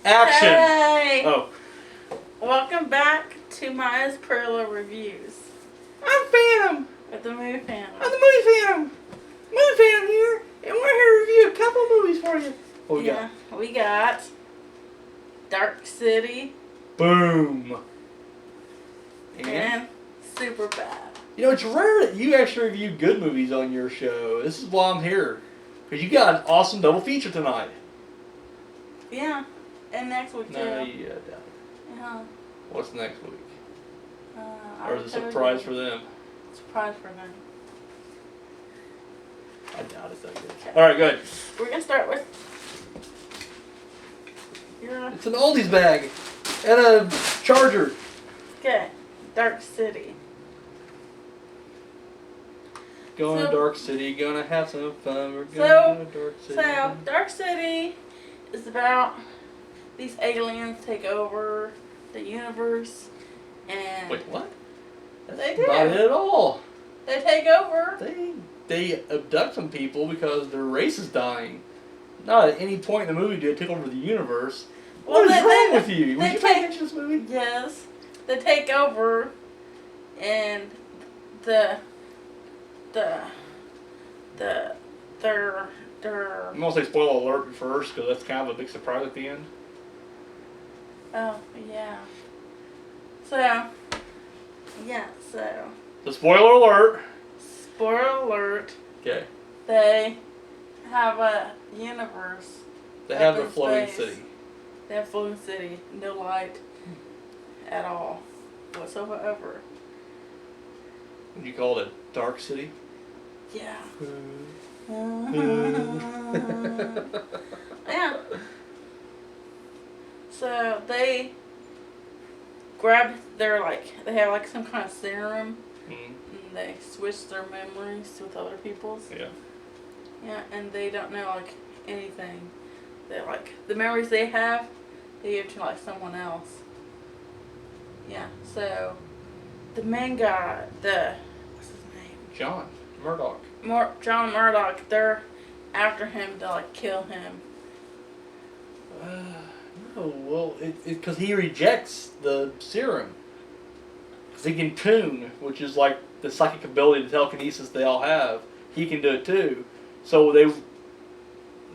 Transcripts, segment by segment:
Action! Hey! Oh. Welcome back to Maya's Perla Reviews. I'm Phantom! With the Movie Phantom. I'm the Movie Phantom! Movie Phantom here, and we're here to review a couple movies for you. What we got? We got Dark City. Boom! And Superbad. You know, it's rare that you actually review good movies on your show. This is why I'm here. Because you got an awesome double feature tonight. Yeah. And next week, too. No, yeah, doubt it. Yeah. What's next week? I Or is it a surprise for them? Surprise for them. I doubt it, though. Okay. Alright, good. We're going to start with... It's an oldies bag. And a charger. Okay. Dark City. Going to Dark City, gonna have some fun. We're going to Dark City. So, Dark City is about these aliens take over the universe and... Wait, what? That's They do. not it at all. They take over. They abduct some people because their race is dying. Not at any point in the movie do they take over the universe. Well, What is wrong with you? Would you pay attention to this movie? Yes. They take over and they're I'm gonna say spoiler alert first because that's kind of a big surprise at the end. oh yeah. So So spoiler alert. spoiler alert. Okay. They have a universe. They up have in a floating space. city. They have floating city, no light at all whatsoever. Would you call it a dark city? Yeah. Mm-hmm. Yeah. So they grab their they have like some kind of serum and they switch their memories with other people's. Yeah. Yeah, and they don't know like anything. They the memories they have, they give to like someone else. Yeah. So the main guy, what's his name? John Murdoch. John Murdoch, they're after him to kill him. No, well, because he rejects the serum. Because he can tune, which is like the psychic ability, the telekinesis they all have. He can do it too. So the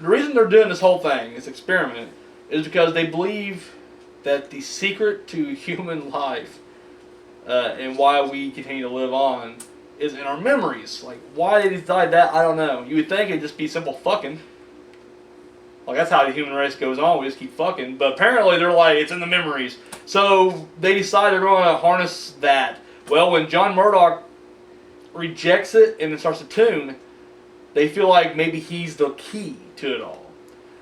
reason they're doing this whole thing, this experiment, is because they believe that the secret to human life and why we continue to live on is in our memories. Like, why they decide that, I don't know. You would think it'd just be simple fucking. Like, that's how the human race goes on. We just keep fucking. But apparently they're like, it's in the memories. So they decide they're going to harness that. Well, when John Murdoch rejects it and it starts to tune, they feel like maybe he's the key to it all.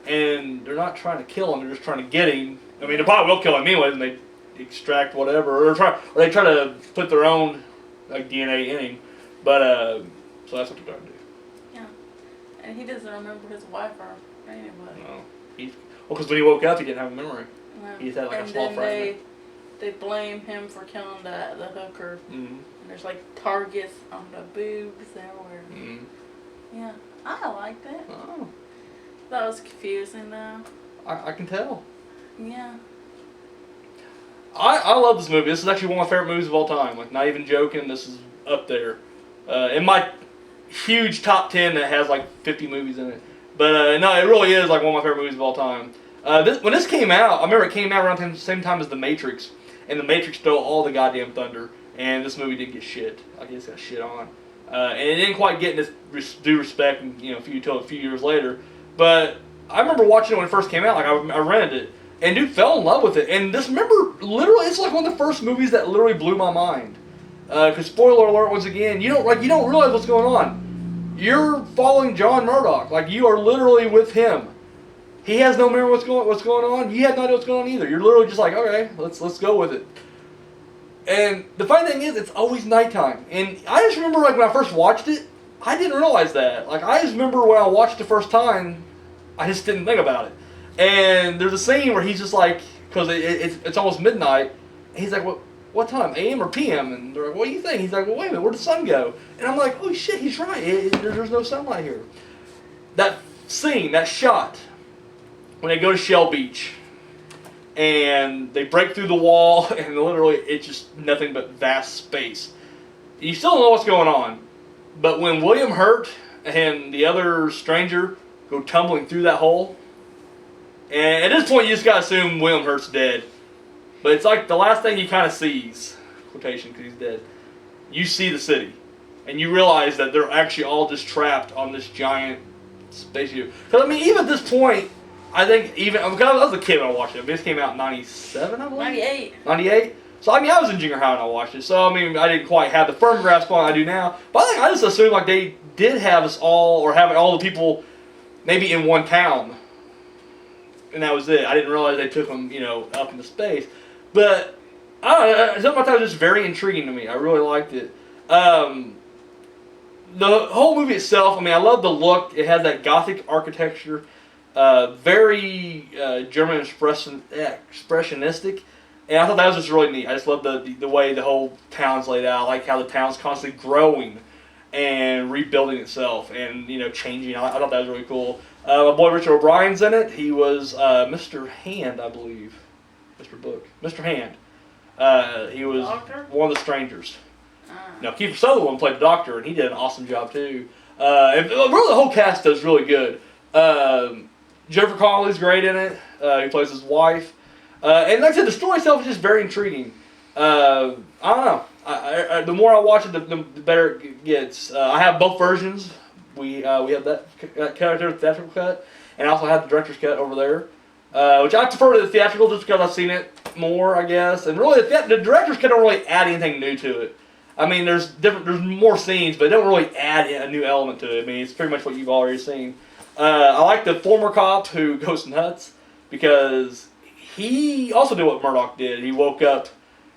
And they're not trying to kill him. They're just trying to get him. I mean, they probably will kill him anyways, and they extract whatever. Or they try to put their own DNA in him. But, so that's what they're going to do. Yeah. And he doesn't remember his wife or anybody. No. Because when he woke up, he didn't have a memory. No. He just had a small then fragment. they blame him for killing the hooker. Mm-hmm. And there's targets on the boobs everywhere. Mm-hmm. Yeah. I liked it. Oh. That was confusing though. I can tell. Yeah. I love this movie. This is actually one of my favorite movies of all time. Not even joking, this is up there. In my huge top 10 that has 50 movies in it. But no, it really is one of my favorite movies of all time. When this came out, I remember it came out around the same time as The Matrix. And The Matrix stole all the goddamn thunder. And this movie didn't get shit. It just got shit on. And it didn't quite get this due respect until a few years later. But I remember watching it when it first came out. I rented it. And dude fell in love with it. And this, literally, it's one of the first movies that literally blew my mind. Because spoiler alert, once again, you don't realize what's going on. You're following John Murdoch. You are literally with him. He has no memory what's going on. You have no idea what's going on either. You're literally just okay, let's go with it. And the funny thing is, it's always nighttime. And I just remember when I first watched it, I didn't realize that. I just remember when I watched it the first time, I just didn't think about it. And there's a scene where he's just because it's almost midnight, and he's what time, AM or PM? And they're what do you think? He's well, wait a minute, where'd the sun go? And I'm oh shit, he's right. There's no sunlight here. That scene, that shot, when they go to Shell Beach, and they break through the wall, and literally it's just nothing but vast space. You still don't know what's going on, but when William Hurt and the other stranger go tumbling through that hole, and at this point you just gotta assume William Hurt's dead. But it's like the last thing he kind of sees, quotation because he's dead. You see the city, and you realize that they're actually all just trapped on this giant spaceship. Because I mean, even at this point, I think even because I was a kid when I watched it. This came out in '97, I believe. 98. 98. So I mean, I was in junior high when I watched it. So I mean, I didn't quite have the firm grasp on it I do now. But I think I just assumed like they did have us all, or have all the people, maybe in one town, and that was it. I didn't realize they took them, up into space. But I don't know, something about that was just very intriguing to me. I really liked it. The whole movie itself, I mean, I love the look. It has that Gothic architecture, very German expressionistic, and I thought that was just really neat. I just love the way the whole town's laid out. I like how the town's constantly growing and rebuilding itself and changing. I thought that was really cool. My boy Richard O'Brien's in it. He was Mr. Hand, I believe. Mr. Hand. He was Doctor? one of the strangers. Now, Kiefer Sutherland played the doctor, and he did an awesome job, too. And really, the whole cast does really good. Jennifer Connelly's great in it. He plays his wife. And like I said, the story itself is just very intriguing. I don't know. The more I watch it, the better it gets. I have both versions. We have that cut there, the theatrical cut, and I also have the director's cut over there. Which I prefer to the theatrical just because I've seen it more, I guess. And really, the director's cut don't really add anything new to it. I mean, there's more scenes, but they don't really add a new element to it. I mean, it's pretty much what you've already seen. I like the former cop who goes nuts because he also did what Murdoch did. He woke up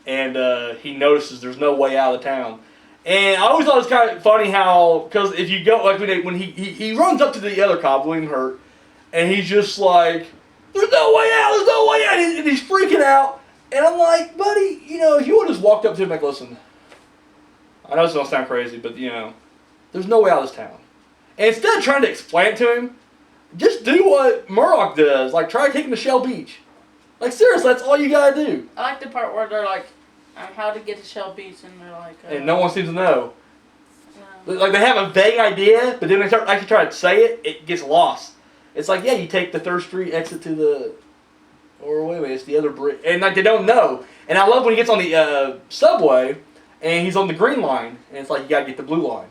and he notices there's no way out of the town. And I always thought it was kind of funny how, because if you go, like when he runs up to the other cop, William Hurt, and he's just like, there's no way out, there's no way out, and he's freaking out. And I'm like, buddy, if you would have just walked up to him and like, listen, I know this don't sound crazy, but there's no way out of this town. And instead of trying to explain it to him, just do what Murdoch does. Like, try taking to Shell Beach. Like, seriously, that's all you gotta do. I like the part where they're like, how to get to Shell Beach, and they're like... and no one seems to know. Like, they have a vague idea, but then they start actually trying to say it, it gets lost. It's like, yeah, you take the 3rd Street exit to the... Or wait a minute, it's the other bridge. And like, they don't know. And I love when he gets on the subway, and he's on the green line, and it's like, you gotta get the blue line.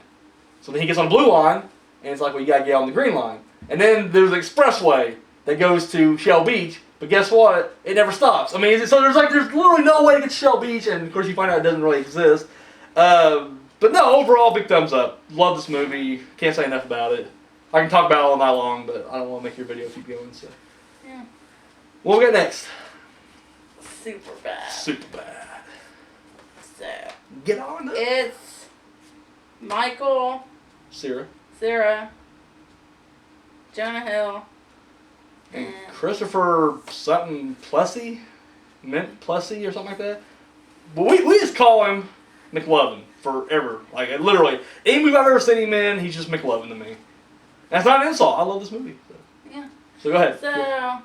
So then he gets on the blue line, and it's like, well, you gotta get on the green line. And then there's an expressway that goes to Shell Beach, but guess what? It never stops. I mean, so there's literally no way to get to Shell Beach, and of course you find out it doesn't really exist. But no, overall, big thumbs up. Love this movie. Can't say enough about it. I can talk about it all night long, but I don't want to make your video keep going, so. Yeah. What we got next? Superbad. Superbad. So. Get on it. It's Michael. Sarah. Jonah Hill. And Christopher something Plessy? Mint Plessy or something like that? But we just call him McLovin forever. Like, literally. Any movie I've ever seen him in, he's just McLovin to me. That's not an insult. I love this movie. So. Yeah. So go ahead. So,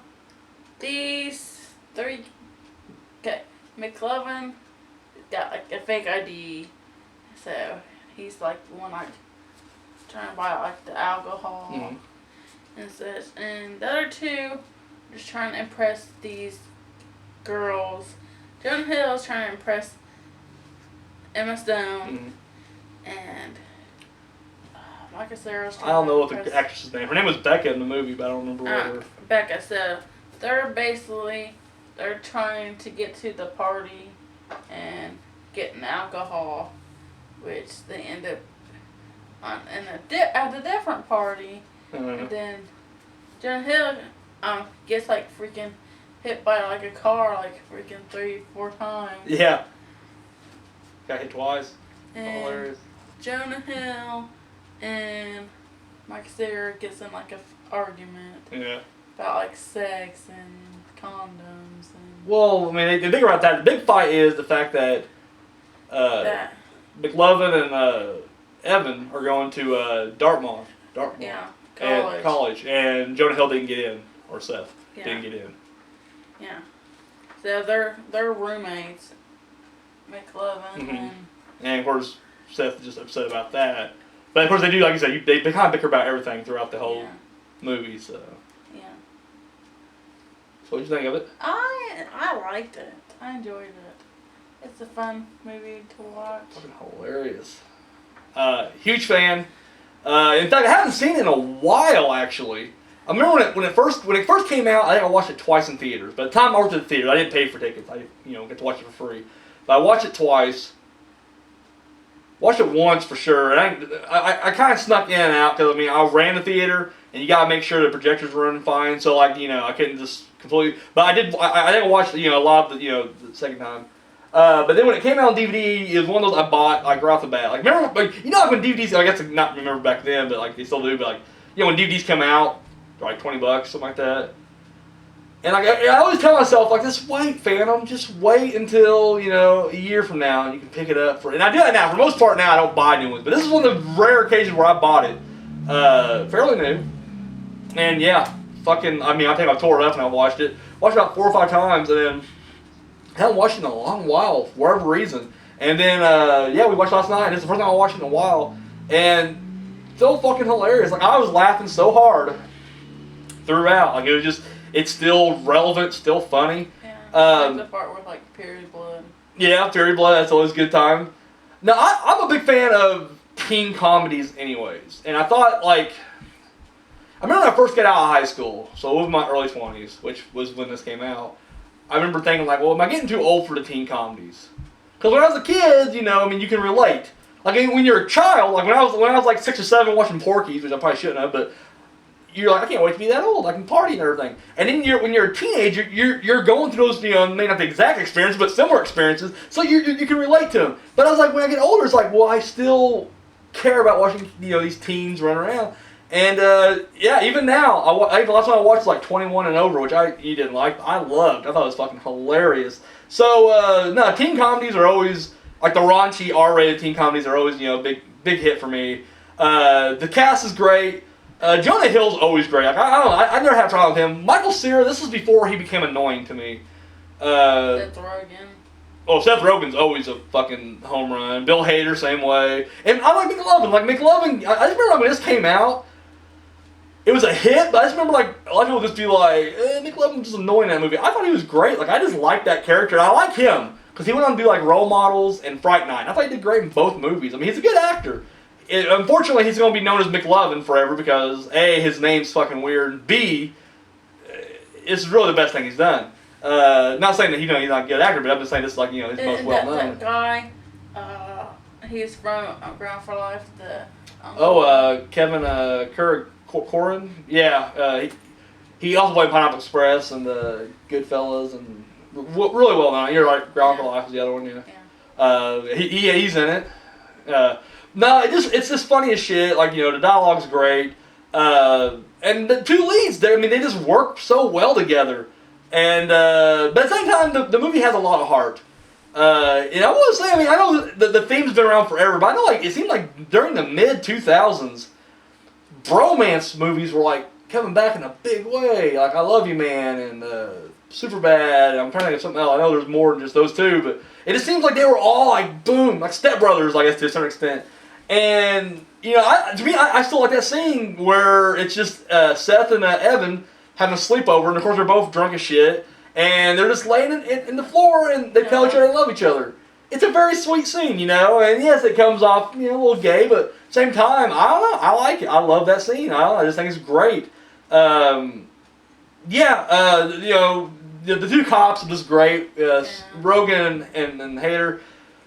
these 3... Okay. McLovin got, like, a fake ID. So, he's, like, the one, like, trying to buy, like, the alcohol. Mm-hmm. And such. And the other 2 just trying to impress these girls. Jonah Hill is trying to impress Emma Stone. Mm-hmm. And Michael Cera's trying I don't know to what the actress's name. Her name was Becca in the movie, but I don't remember what her. Becca. So they're trying to get to the party and getting alcohol, which they end up at a different party. And then Jonah Hill gets like freaking hit by like a car like freaking 3-4 times. Yeah. Got hit twice. And hilarious. Jonah Hill and Mike Cera gets in like a argument. Yeah. About like sex and condoms and. Well, I mean, the thing about that, the big fight is the fact that McLovin and Evan are going to Dartmouth. Yeah. College. And Jonah Hill didn't get in, or Seth didn't get in. Yeah. So they're roommates, McLovin and. And of course, Seth is just upset about that. But of course, they do, like you said, they kind of bicker about everything throughout the whole movie. So. Yeah. So what did you think of it? I liked it. I enjoyed it. It's a fun movie to watch. Fucking hilarious. Huge fan. In fact, I haven't seen it in a while actually. I remember when it first came out. I think I watched it twice in theaters. By the time I worked at the theater, I didn't pay for tickets. I get to watch it for free. But I watched it twice. Watched it once for sure, and I kind of snuck in and out because I ran the theater, and you gotta make sure the projectors were running fine. So I couldn't just completely. But I did. I think I watched a lot of the second time. But then when it came out on DVD, it was one of those I bought like right off the bat. Like remember, like when DVDs, I guess not remember back then, but like they still do. But like when DVDs come out, they're like $20, something like that. And I always tell myself, like, just wait, Phantom. Just wait until, a year from now and you can pick it up. And I do that now. For the most part now, I don't buy new ones. But this is one of the rare occasions where I bought it. Fairly new. And yeah, I think I tore it up and I watched it. Watched it about 4 or 5 times and then I haven't watched it in a long while for whatever reason. And then, we watched last night and it's the first time I watched it in a while. And so fucking hilarious. Like, I was laughing so hard throughout. Like, it was just... It's still relevant, still funny. Yeah, like the part with like period blood. Yeah, period blood. That's always a good time. Now, I'm a big fan of teen comedies, anyways. And I thought I remember when I first got out of high school, so it was my early 20s, which was when this came out. I remember thinking like, well, am I getting too old for the teen comedies? Because when I was a kid, you can relate. Like when you're a child, like when I was like 6 or 7 watching Porky's, which I probably shouldn't have, but. You're like, I can't wait to be that old. I can party and everything. And then when you're a teenager, you're going through those, may not the exact experience, but similar experiences. So you can relate to them. But I was like, when I get older, it's like, well, I still care about watching these teens run around. And even now, last time I watched like 21 and over, which you didn't like. I loved. I thought it was fucking hilarious. So teen comedies are always like the raunchy R-rated teen comedies are always big hit for me. The cast is great. Jonah Hill's always great. Like, I don't know. I never had a problem with him. Michael Cera, this was before he became annoying to me. Seth Rogen. Oh, Seth Rogen's always a fucking home run. Bill Hader, same way. And I like McLovin. Like, McLovin, I just remember when this came out, it was a hit, but I just remember, like, a lot of people just be like, McLovin was just annoying in that movie. I thought he was great. Like, I just liked that character. I like him, because he went on to do, like, Role Models and Fright Night. I thought he did great in both movies. I mean, he's a good actor. Unfortunately, he's going to be known as McLovin forever because A, his name's fucking weird. B, it's really the best thing he's done. Not saying that he's not a good actor, but I'm just saying this is like his most well known. That guy, he's from Ground for Life. Kevin Corrin. Yeah, he also played Pineapple Express and the Goodfellas and really well known. You're right. Ground for Life is the other one. Yeah. He's in it. No, it's just funny as shit. Like, the dialogue's great. And the two leads, they just work so well together. And, but at the same time, the movie has a lot of heart. And I want to say, I know the theme's been around forever, but I know, it seemed like during the mid-2000s, bromance movies were, coming back in a big way. Like, I Love You Man and, Superbad. I'm trying to think of something else. I know there's more than just those two, but it just seems like they were all, boom, like Step Brothers, I guess, to a certain extent. And, I still like that scene where it's just Seth and Evan having a sleepover, and of course they're both drunk as shit, and they're just laying in the floor, and they tell each other they love each other. It's a very sweet scene, and yes, it comes off, a little gay, but at the same time, I don't know, I like it. I love that scene. I just think it's great. The two cops are just great. Rogen and Hader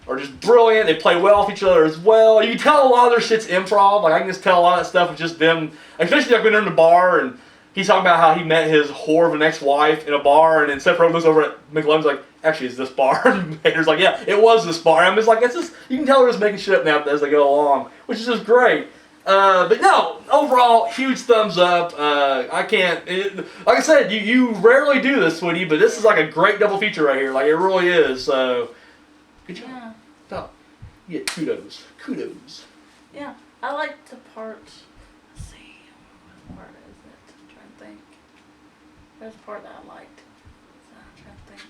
are just brilliant. They play well off each other as well. You can tell a lot of their shit's improv. Like, I can just tell a lot of that stuff is just them, especially when they're in the bar and he's talking about how he met his whore of an ex-wife in a bar, and then Seth Rogen looks over at McLovin's like, actually, it's this bar. And Hader's like, yeah, it was this bar. I'm just like, it's just, you can tell they're just making shit up now as they go along, which is just great. But no, overall, huge thumbs up. Like I said, you rarely do this, sweetie, but this is like a great double feature right here. Like, it really is. So, good job. Yeah. You get kudos. Kudos. Yeah, I like the part. Let's see, what part is it? I'm trying to think. There's a part that I liked. So I'm trying to think.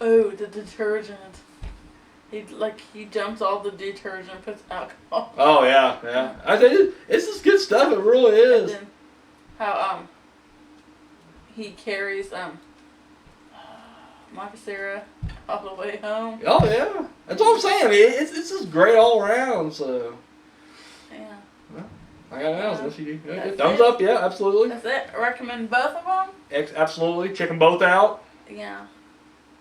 Oh, the detergent. He jumps all the detergent, puts alcohol. Oh yeah. I think it's just good stuff. It really is. And then how he carries Michael Cera all the way home. Oh yeah, that's what I'm saying. I mean, it's just great all around. So Yeah. I got an else. You do. That's Thumbs it. up. Yeah, absolutely. That's it. I recommend both of them. Absolutely. Check them both out. Yeah.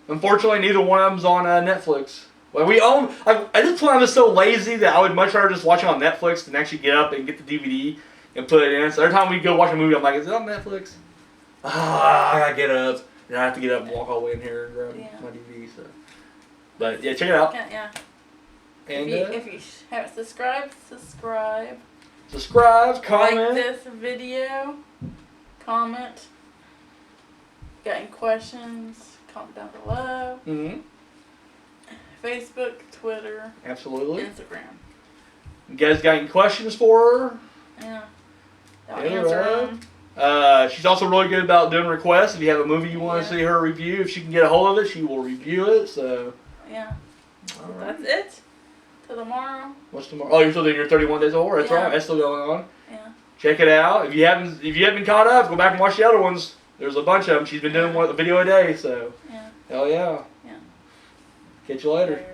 Unfortunately, neither one of them's on Netflix. Well, we own. I just find I'm just so lazy that I would much rather just watch it on Netflix than actually get up and get the DVD and put it in. So every time we go watch a movie, I'm like, is it on Netflix? I gotta get up. And I have to get up and walk all the way in here and grab my DVD. So, but yeah, check it out. Yeah. And if you haven't subscribed, subscribe, comment. like this video, comment. Got any questions? Comment down below. Mm-hmm. Facebook, Twitter, Absolutely. Instagram. You guys got any questions for her? Yeah. I'll Hit her answer up. them. She's also really good about doing requests. If you have a movie you want to see her review, if she can get a hold of it, she will review it. So. Yeah. All right. That's it. Till tomorrow. What's tomorrow? Oh, you're still doing your 31 Days of Horror. That's right. That's still going on. Yeah. Check it out. If you haven't caught up, go back and watch the other ones. There's a bunch of them. She's been doing a video a day. So. Yeah. Hell yeah. Yeah. Catch you later.